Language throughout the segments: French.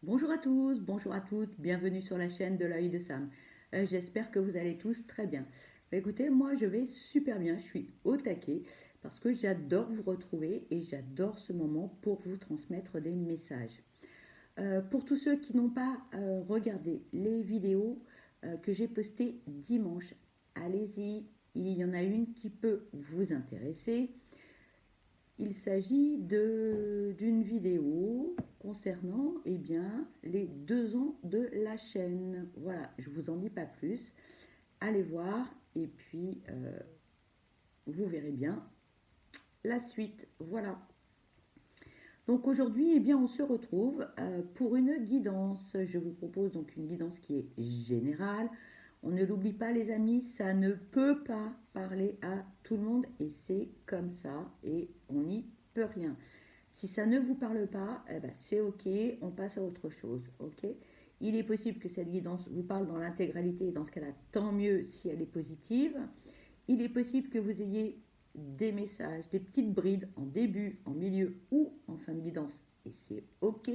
Bonjour à tous, bonjour à toutes, bienvenue sur la chaîne de l'œil de Sam. J'espère que vous allez tous très bien. Écoutez, moi je vais super bien, je suis au taquet parce que j'adore vous retrouver et j'adore ce moment pour vous transmettre des messages. Pour tous ceux qui n'ont pas regardé les vidéos que j'ai postées dimanche, allez-y, il y en a une qui peut vous intéresser. Il s'agit d'une vidéo concernant les 2 ans de la chaîne. Voilà, je vous en dis pas plus. Allez voir et puis vous verrez bien la suite. Voilà. Donc aujourd'hui, on se retrouve pour une guidance. Je vous propose donc une guidance qui est générale. On ne l'oublie pas les amis, ça ne peut pas parler à tout le monde et c'est comme ça et on n'y peut rien. Si ça ne vous parle pas, eh ben, c'est ok, on passe à autre chose, ok. Il est possible que cette guidance vous parle dans l'intégralité, et dans ce cas-là, tant mieux si elle est positive. Il est possible que vous ayez des messages, des petites brides en début, en milieu ou en fin de guidance, et c'est ok.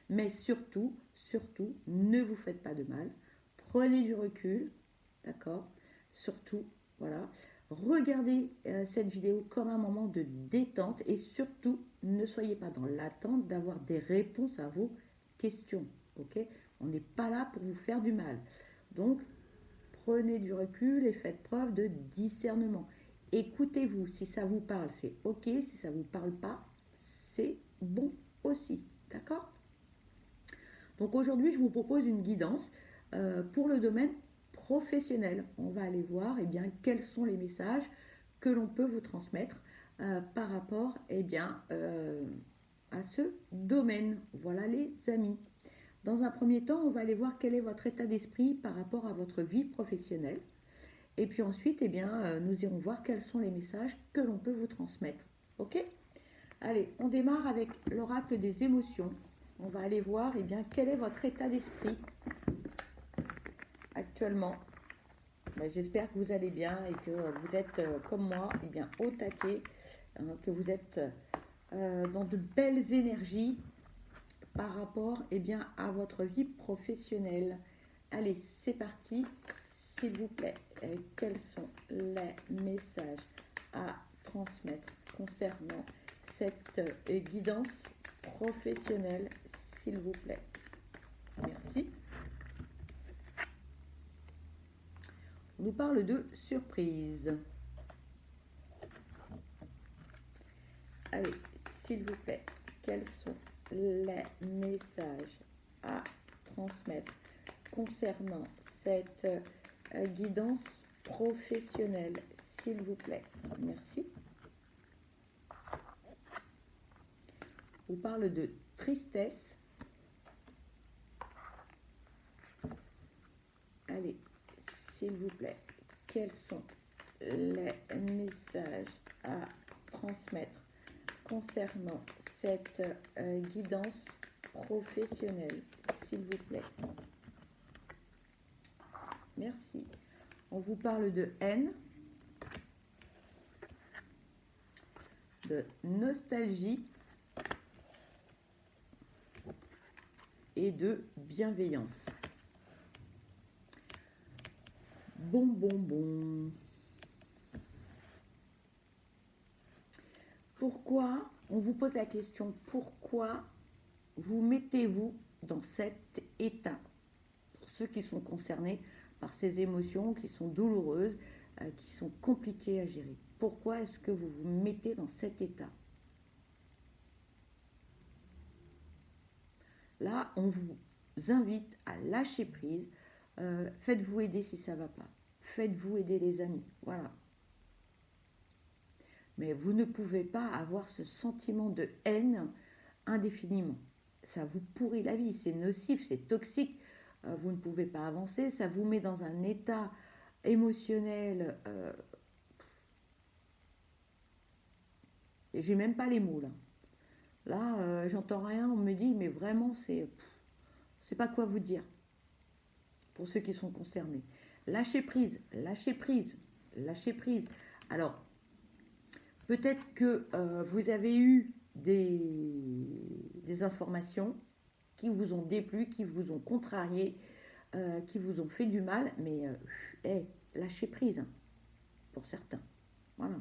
Mais surtout, surtout, ne vous faites pas de mal. Prenez du recul, d'accord. Surtout, voilà. Regardez cette vidéo comme un moment de détente et surtout, ne soyez pas dans l'attente d'avoir des réponses à vos questions, ok. On n'est pas là pour vous faire du mal. Donc, prenez du recul et faites preuve de discernement. Écoutez-vous, si ça vous parle, c'est ok, si ça ne vous parle pas, c'est bon aussi. D'accord. Donc aujourd'hui, je vous propose une guidance pour le domaine professionnel. On va aller voir quels sont les messages que l'on peut vous transmettre par rapport à ce domaine. Voilà les amis. Dans un premier temps, on va aller voir quel est votre état d'esprit par rapport à votre vie professionnelle. Et puis ensuite, nous irons voir quels sont les messages que l'on peut vous transmettre. Ok. Allez, on démarre avec l'oracle des émotions. On va aller voir quel est votre état d'esprit actuellement. Ben, j'espère que vous allez bien et que vous êtes comme moi au taquet, hein, que vous êtes dans de belles énergies par rapport à votre vie professionnelle. Allez, c'est parti. S'il vous plaît, quels sont les messages à transmettre concernant cette guidance professionnelle, s'il vous plaît. Merci. On nous parle de surprise. Allez, s'il vous plaît, quels sont les messages à transmettre concernant cette guidance professionnelle, s'il vous plaît. Merci. On vous parle de tristesse. Allez, s'il vous plaît, quels sont les messages à transmettre concernant cette guidance professionnelle, s'il vous plaît. Merci. On vous parle de haine, de nostalgie et de bienveillance. Bon. Pourquoi, on vous pose la question, pourquoi vous mettez-vous dans cet état? Pour ceux qui sont concernés par ces émotions qui sont douloureuses, qui sont compliquées à gérer. Pourquoi est-ce que vous vous mettez dans cet état? Là, on vous invite à lâcher prise. Faites-vous aider si ça ne va pas. Faites-vous aider les amis. Voilà. Mais vous ne pouvez pas avoir ce sentiment de haine indéfiniment. Ça vous pourrit la vie, c'est nocif, c'est toxique. Vous ne pouvez pas avancer, ça vous met dans un état émotionnel. Et j'ai même pas les mots là. Là, j'entends rien, on me dit, mais vraiment, c'est pas quoi vous dire pour ceux qui sont concernés. Lâchez prise, lâchez prise, lâchez prise. Alors, peut-être que vous avez eu des informations qui vous ont déplu, qui vous ont contrarié, qui vous ont fait du mal, mais hey, lâchez prise, hein, pour certains. Voilà.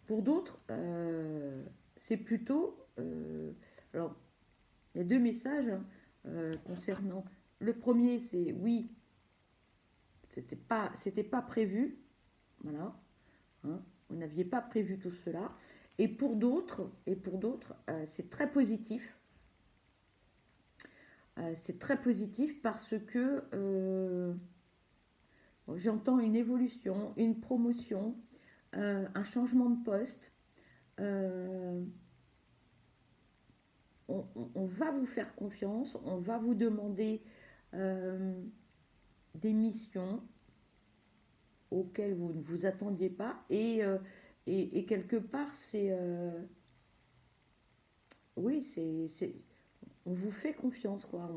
Pour d'autres, c'est plutôt... alors, il y a deux messages hein, concernant... Le premier, c'est oui, c'était pas prévu, voilà, hein, vous n'aviez pas prévu tout cela. Et pour d'autres, c'est très positif. C'est très positif parce que j'entends une évolution, une promotion, un changement de poste. Euh, on va vous faire confiance, on va vous demander euh, des missions auxquelles vous ne vous attendiez pas. Et quelque part, oui, on vous fait confiance, quoi.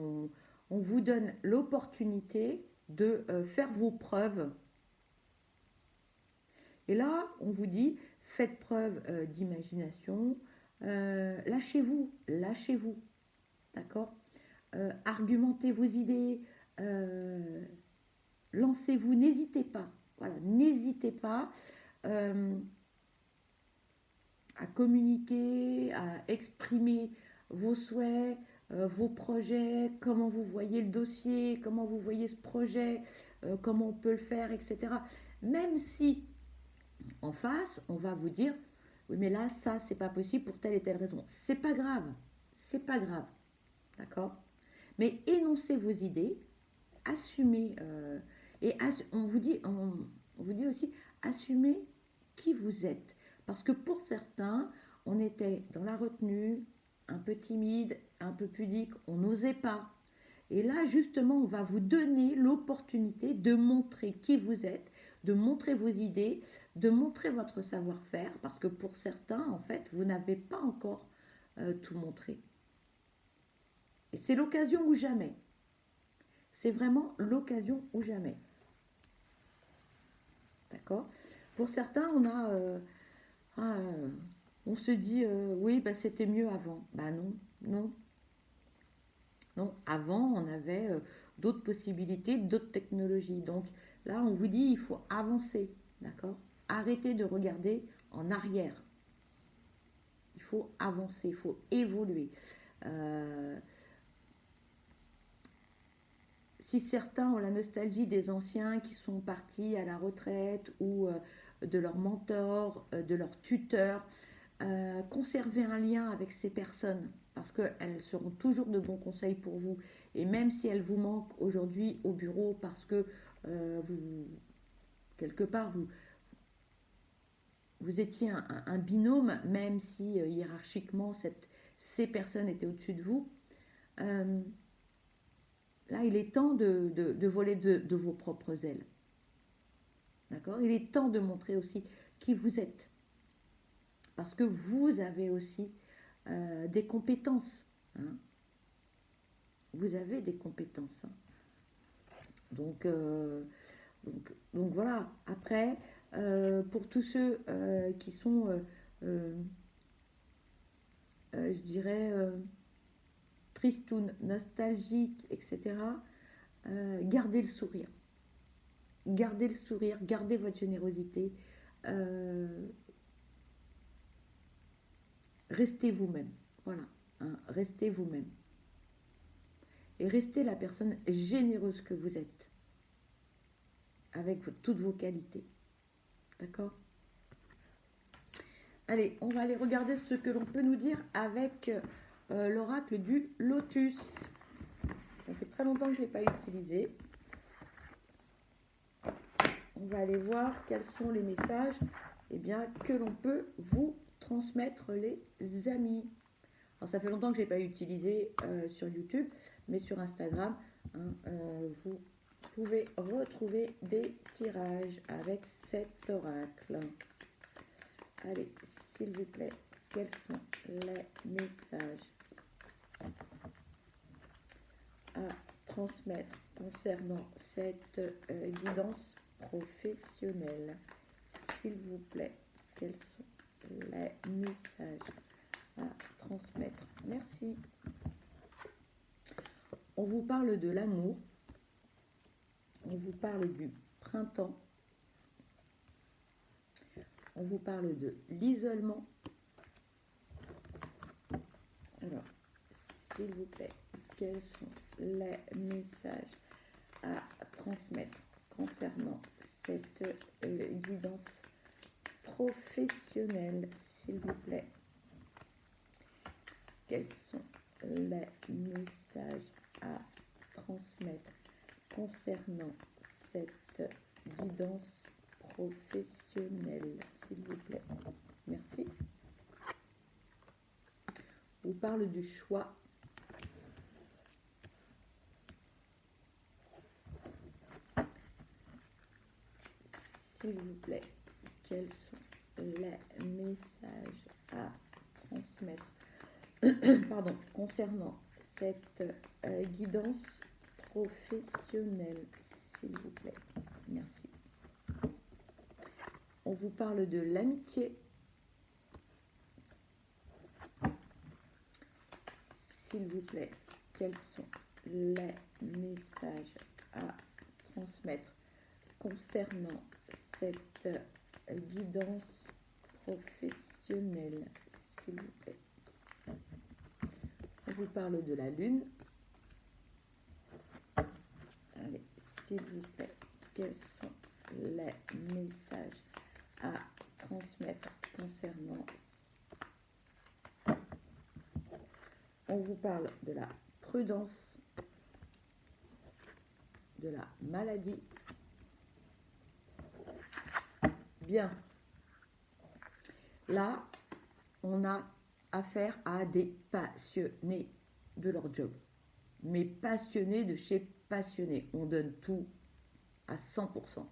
On vous donne l'opportunité de faire vos preuves. Et là, on vous dit, faites preuve d'imagination, lâchez-vous, lâchez-vous, d'accord. Argumentez vos idées, euh, lancez-vous, n'hésitez pas, voilà, n'hésitez pas euh, à communiquer, à exprimer vos souhaits, vos projets, comment vous voyez le dossier, comment vous voyez ce projet, comment on peut le faire, etc. Même si en face, on va vous dire, oui mais là, ça, c'est pas possible pour telle et telle raison. C'est pas grave, c'est pas grave, d'accord. Mais énoncez vos idées, assumez, on vous dit aussi, assumez qui vous êtes. Parce que pour certains, on était dans la retenue, un peu timide, un peu pudique, on n'osait pas. Et là, justement, on va vous donner l'opportunité de montrer qui vous êtes, de montrer vos idées, de montrer votre savoir-faire, parce que pour certains, en fait, vous n'avez pas encore tout montré. Et c'est l'occasion ou jamais. C'est vraiment l'occasion ou jamais. D'accord. Pour certains, ah, on se dit, oui, bah, c'était mieux avant. Bah non, non, non. Avant, on avait d'autres possibilités, d'autres technologies. Donc là, on vous dit, il faut avancer. D'accord. Arrêtez de regarder en arrière. Il faut avancer, il faut évoluer. Euh, Si certains ont la nostalgie des anciens qui sont partis à la retraite ou de leurs mentors, de leurs tuteurs, conservez un lien avec ces personnes parce qu'elles seront toujours de bons conseils pour vous. Et même si elles vous manquent aujourd'hui au bureau parce que vous, quelque part, vous étiez un binôme, même si hiérarchiquement ces personnes étaient au-dessus de vous, euh, là, il est temps de voler de vos propres ailes. D'accord. Il est temps de montrer aussi qui vous êtes. Parce que vous avez aussi des compétences. Hein. Vous avez des compétences. Hein. Donc, donc voilà. Après, pour tous ceux qui sont, euh, je dirais, tristounes, nostalgiques, etc., gardez le sourire. Gardez le sourire, gardez votre générosité. Euh, Restez vous-même. Voilà. Hein, restez vous-même. Et restez la personne généreuse que vous êtes. Avec toutes vos qualités. D'accord. Allez, on va aller regarder ce que l'on peut nous dire avec l'oracle du lotus. Ça fait très longtemps que je ne l'ai pas utilisé. On va aller voir quels sont les messages que l'on peut vous transmettre, les amis. Alors, ça fait longtemps que je n'ai pas utilisé sur YouTube, mais sur Instagram, hein, vous pouvez retrouver des tirages avec cet oracle. Allez, s'il vous plaît, quels sont les messages à transmettre concernant cette guidance professionnelle? S'il vous plaît, quels sont les messages à transmettre? Merci. On vous parle de l'amour, on vous parle du printemps, on vous parle de l'isolement. Alors, s'il vous plaît, quels sont les messages à transmettre concernant cette guidance professionnelle, s'il vous plaît? Quels sont les messages à transmettre concernant cette guidance professionnelle, s'il vous plaît? Merci. On vous parle du choix. S'il vous plaît, quels sont les messages à transmettre pardon, concernant cette guidance professionnelle, s'il vous plaît? Merci. On vous parle de l'amitié. S'il vous plaît, quels sont les messages à transmettre concernant cette guidance professionnelle, s'il vous plaît? On vous parle de la lune. Allez, s'il vous plaît, quels sont les messages à transmettre concernant... On vous parle de la prudence, de la maladie. Bien. Là, on a affaire à des passionnés de leur job. Mais passionnés de chez passionnés. On donne tout à 100%.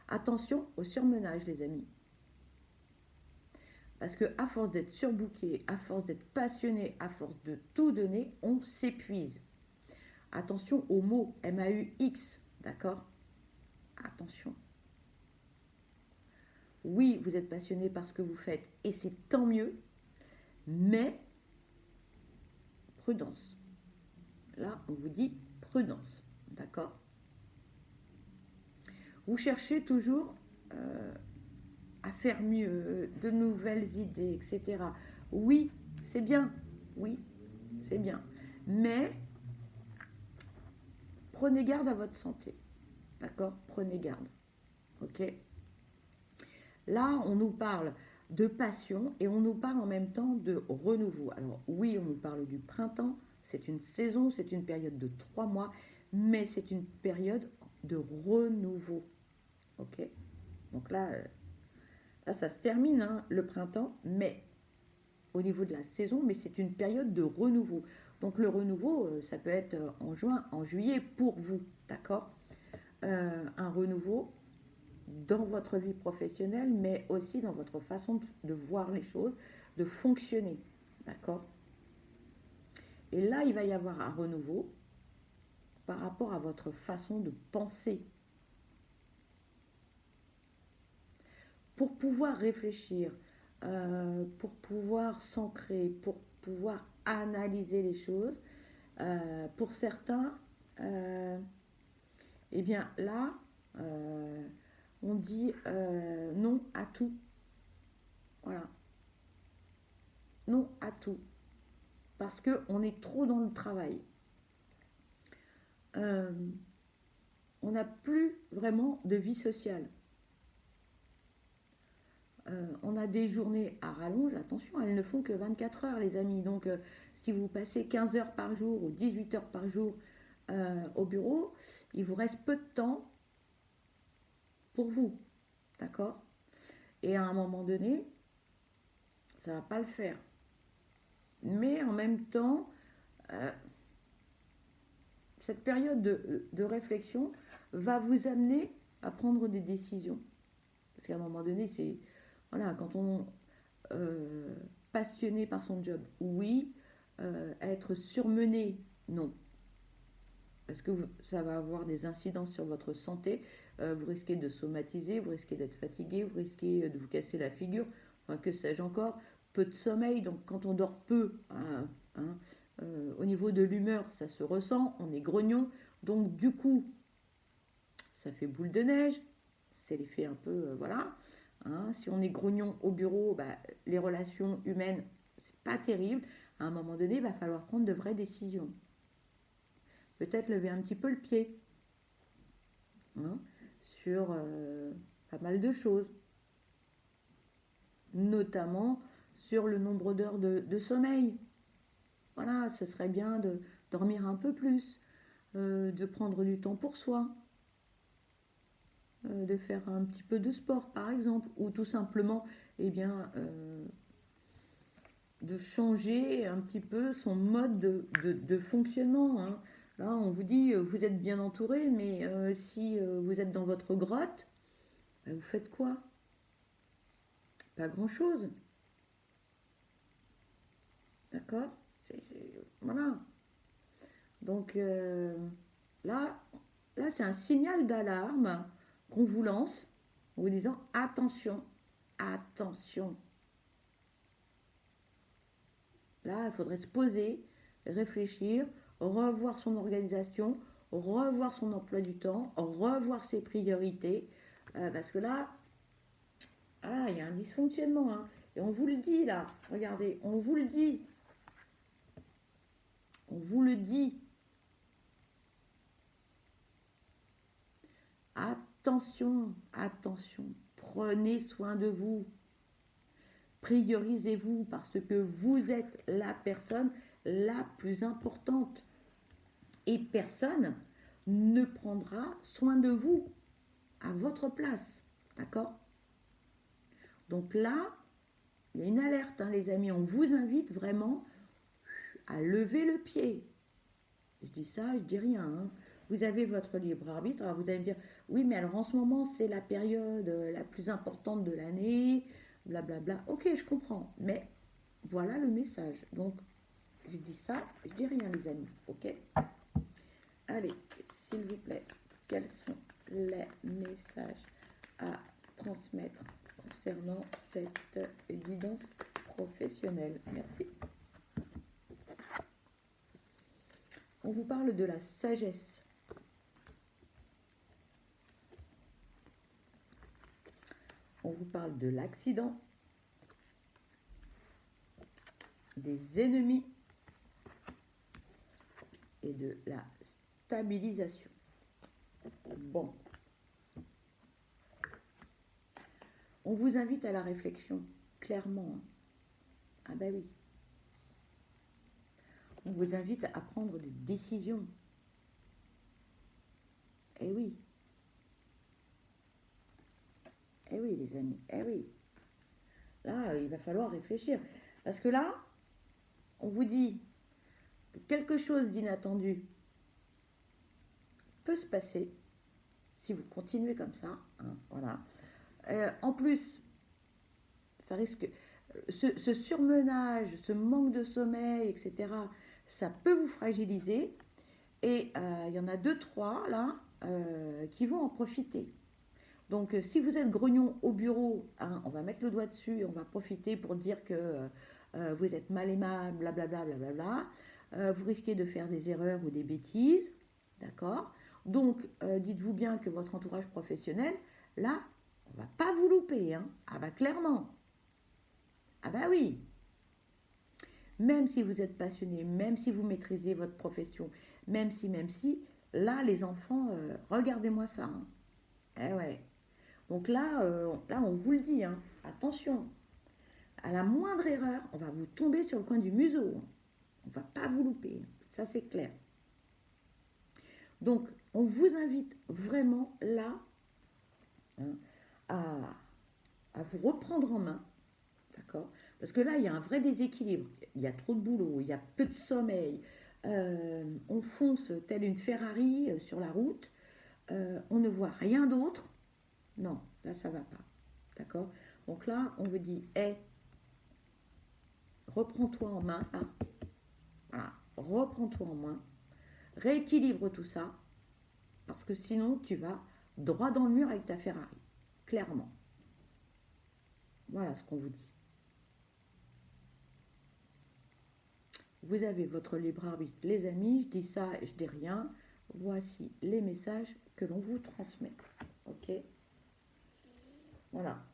Attention au surmenage, les amis. Parce que à force d'être surbooké, à force d'être passionné, à force de tout donner, on s'épuise. Attention au mot MAUX, d'accord? Attention. Oui, vous êtes passionné par ce que vous faites et c'est tant mieux, mais prudence. Là, on vous dit prudence, d'accord? Vous cherchez toujours à faire mieux, de nouvelles idées, etc. Oui, c'est bien, oui, c'est bien, mais prenez garde à votre santé, d'accord? Prenez garde, ok? Là, on nous parle de passion et on nous parle en même temps de renouveau. Alors oui, on nous parle du printemps, c'est une saison, c'est une période de 3 mois, mais c'est une période de renouveau, ok? Donc là, ça se termine, hein, le printemps, mais au niveau de la saison, mais c'est une période de renouveau. Donc le renouveau, ça peut être en juin, en juillet pour vous, d'accord? Un renouveau dans votre vie professionnelle, mais aussi dans votre façon de voir les choses, de fonctionner, d'accord? Et là, il va y avoir un renouveau par rapport à votre façon de penser. Pour pouvoir réfléchir, pour pouvoir s'ancrer, pour pouvoir analyser les choses, pour certains, eh bien là, on dit non à tout. Voilà. Non à tout. Parce qu'on est trop dans le travail. On n'a plus vraiment de vie sociale. On a des journées à rallonge, attention, elles ne font que 24 heures, les amis. Donc, si vous passez 15 heures par jour ou 18 heures par jour au bureau, il vous reste peu de temps pour vous, d'accord? Et à un moment donné, ça ne va pas le faire. Mais en même temps, cette période de réflexion va vous amener à prendre des décisions. Parce qu'à un moment donné, c'est... Voilà, quand on passionné par son job, oui. Être surmené, non. Parce que ça va avoir des incidences sur votre santé. Vous risquez de somatiser, vous risquez d'être fatigué, vous risquez de vous casser la figure, enfin, que sais-je encore. Peu de sommeil, donc quand on dort peu, au niveau niveau de l'humeur, ça se ressent, on est grognon, donc du coup, ça fait boule de neige, c'est l'effet un peu, voilà. Hein. Si on est grognon au bureau, bah, les relations humaines, c'est pas terrible. À un moment donné, il va falloir prendre de vraies décisions. Peut-être lever un petit peu le pied, hein, sur pas mal de choses, notamment sur le nombre d'heures de sommeil. Voilà, ce serait bien de dormir un peu plus, de prendre du temps pour soi, de faire un petit peu de sport par exemple, ou tout simplement, eh bien, de changer un petit peu son mode de fonctionnement. Hein. Là, on vous dit, vous êtes bien entouré, mais si vous êtes dans votre grotte, ben, vous faites quoi? Pas grand-chose, d'accord? Voilà. Donc là, là c'est un signal d'alarme qu'on vous lance en vous disant attention, attention. Là, il faudrait se poser, réfléchir, revoir son organisation, revoir son emploi du temps, revoir ses priorités. Parce que là, ah, il y a un dysfonctionnement. Hein. Et on vous le dit là, regardez, on vous le dit. On vous le dit. Attention, attention, prenez soin de vous. Priorisez-vous parce que vous êtes la personne la plus importante. Et personne ne prendra soin de vous à votre place. D'accord? Donc là, il y a une alerte, hein, les amis. On vous invite vraiment à lever le pied. Je dis ça, je dis rien. Hein. Vous avez votre libre arbitre. Alors vous allez me dire, oui, mais alors en ce moment, c'est la période la plus importante de l'année, blablabla. Ok, je comprends. Mais voilà le message. Donc, je dis ça, je dis rien, les amis. Ok? Allez, s'il vous plaît, quels sont les messages à transmettre concernant cette guidance professionnelle? Merci. On vous parle de la sagesse. On vous parle de l'accident, des ennemis et de la stabilisation. Bon. On vous invite à la réflexion, clairement. Ah ben oui. On vous invite à prendre des décisions. Eh oui. Eh oui, les amis. Eh oui. Là, il va falloir réfléchir. Parce que là, on vous dit que quelque chose d'inattendu peut se passer si vous continuez comme ça. Hein, voilà. En plus, ça risque. Ce surmenage, ce manque de sommeil, etc., ça peut vous fragiliser. Et il y en a deux, trois là qui vont en profiter. Donc si vous êtes grognon au bureau, hein, on va mettre le doigt dessus et on va profiter pour dire que vous êtes mal aimable, blablabla, blablabla. Vous risquez de faire des erreurs ou des bêtises, d'accord? Donc dites-vous bien que votre entourage professionnel, là, on va pas vous louper, hein? Ah bah clairement. Ah bah oui. Même si vous êtes passionné, même si vous maîtrisez votre profession, même si, là les enfants, regardez-moi ça. Hein. Eh ouais. Donc là, là on vous le dit, hein, attention, à la moindre erreur, on va vous tomber sur le coin du museau. Hein. On ne va pas vous louper, ça c'est clair. Donc on vous invite vraiment là, hein, à vous reprendre en main, d'accord? Parce que là, il y a un vrai déséquilibre. Il y a trop de boulot, il y a peu de sommeil. On fonce telle une Ferrari sur la route. On ne voit rien d'autre. Non, là, ça va pas. D'accord? Donc là, on vous dit, hé, hey, reprends-toi en main. Hein. Voilà, reprends-toi en main. Rééquilibre tout ça. Parce que sinon, tu vas droit dans le mur avec ta Ferrari. Clairement. Voilà ce qu'on vous dit. vous avez votre libre arbitre, les amis. Je dis ça, je dis rien. Voici les messages que l'on vous transmet. Ok? Voilà.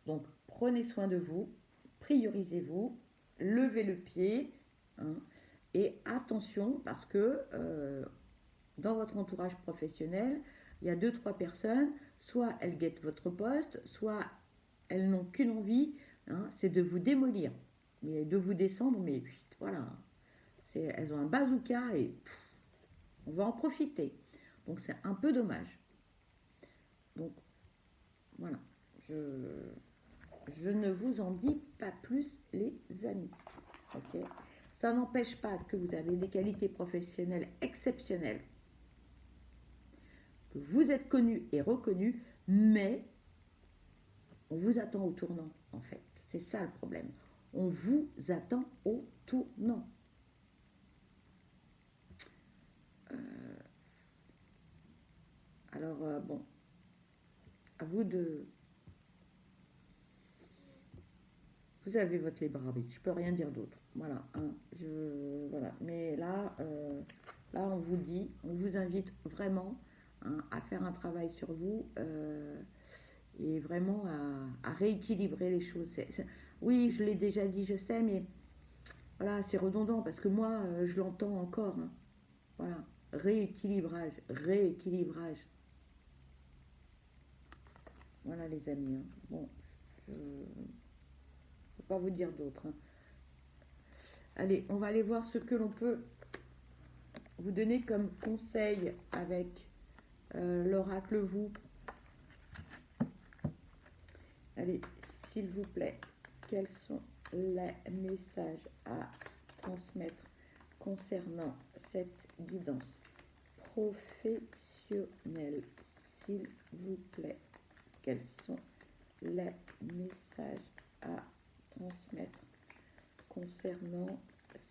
Donc, prenez soin de vous, priorisez-vous, levez le pied, hein, et attention parce que dans votre entourage professionnel, il y a 2-3 personnes, soit elles guettent votre poste, soit elles n'ont qu'une envie, hein, c'est de vous démolir, mais de vous descendre, mais voilà, elles ont un bazooka et on va en profiter. Donc c'est un peu dommage. Donc voilà, je ne vous en dis pas plus les amis. Ok, ça n'empêche pas que vous avez des qualités professionnelles exceptionnelles, que vous êtes connu et reconnu, mais on vous attend au tournant en fait. C'est ça le problème. On vous attend au tournant. Alors bon, à vous de... Vous avez votre libre arbitre, je peux rien dire d'autre. Voilà, hein, voilà. Mais là, là, on vous dit, on vous invite vraiment, hein, à faire un travail sur vous, et vraiment à rééquilibrer les choses. Oui, je l'ai déjà dit, je sais, mais voilà, c'est redondant parce que moi, je l'entends encore, hein. Voilà, rééquilibrage, rééquilibrage. Voilà les amis, hein. Bon, je ne peux pas vous dire d'autre, hein. Allez, on va aller voir ce que l'on peut vous donner comme conseil avec l'oracle vous. Allez, s'il vous plaît, quels sont les messages à transmettre concernant cette guidance professionnelle? S'il vous plaît, quels sont les messages à transmettre concernant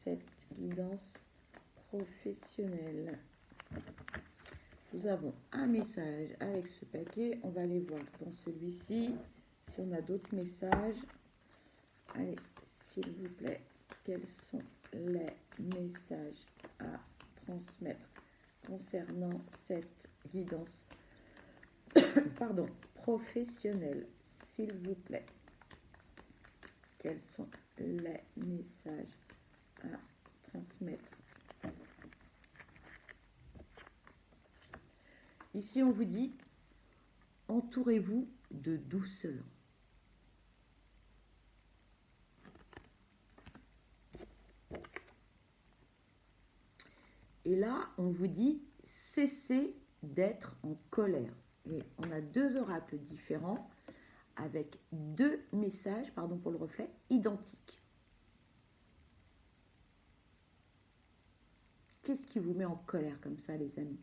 cette guidance professionnelle? Nous avons un message avec ce paquet. On va aller voir dans celui-ci si on a d'autres messages. Allez, s'il vous plaît, quels sont les messages à transmettre concernant cette guidance pardon, professionnelle? S'il vous plaît, quels sont les messages à transmettre? Ici, on vous dit, entourez-vous de douceur. Et là, on vous dit, cessez d'être en colère. Et on a deux oracles différents avec deux messages, pardon pour le reflet, identiques. Qu'est-ce qui vous met en colère comme ça, les amis?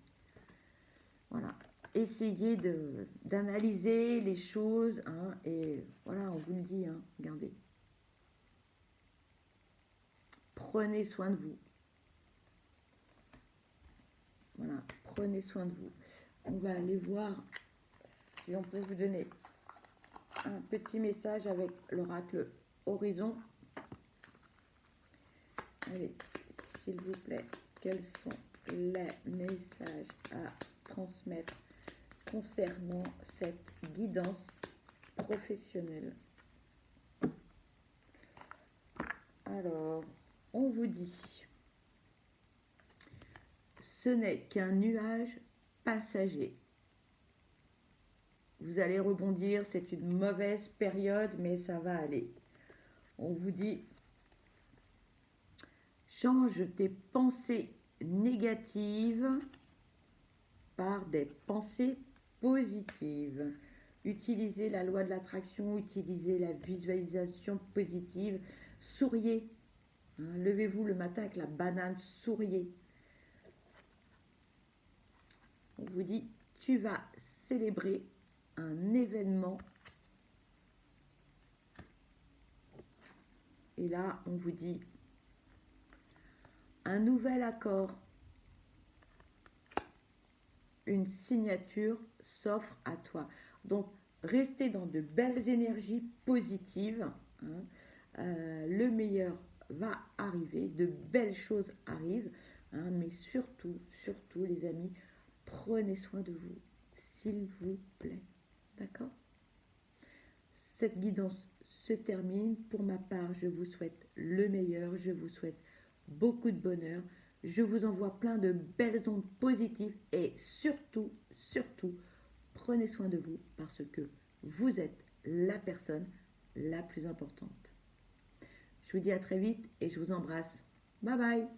Voilà. Essayez d'analyser les choses, hein, et voilà, on vous le dit, hein, regardez. Prenez soin de vous. Voilà, prenez soin de vous. On va aller voir si on peut vous donner un petit message avec l'oracle Horizon. Allez, s'il vous plaît, quels sont les messages à transmettre concernant cette guidance professionnelle? Alors, on vous dit, ce n'est qu'un nuage passager. Vous allez rebondir, c'est une mauvaise période, mais ça va aller. On vous dit, change tes pensées négatives par des pensées positives. Utilisez la loi de l'attraction, utilisez la visualisation positive. Souriez. Hein, levez-vous le matin avec la banane, souriez. On vous dit, tu vas célébrer un événement. Et là, on vous dit, un nouvel accord, une signature s'offre à toi. Donc, restez dans de belles énergies positives, hein. Le meilleur va arriver, de belles choses arrivent, hein, mais surtout, surtout les amis, prenez soin de vous, s'il vous plaît. D'accord? Cette guidance se termine. Pour ma part, je vous souhaite le meilleur, je vous souhaite beaucoup de bonheur, je vous envoie plein de belles ondes positives et surtout, surtout, prenez soin de vous parce que vous êtes la personne la plus importante. Je vous dis à très vite et je vous embrasse. Bye bye.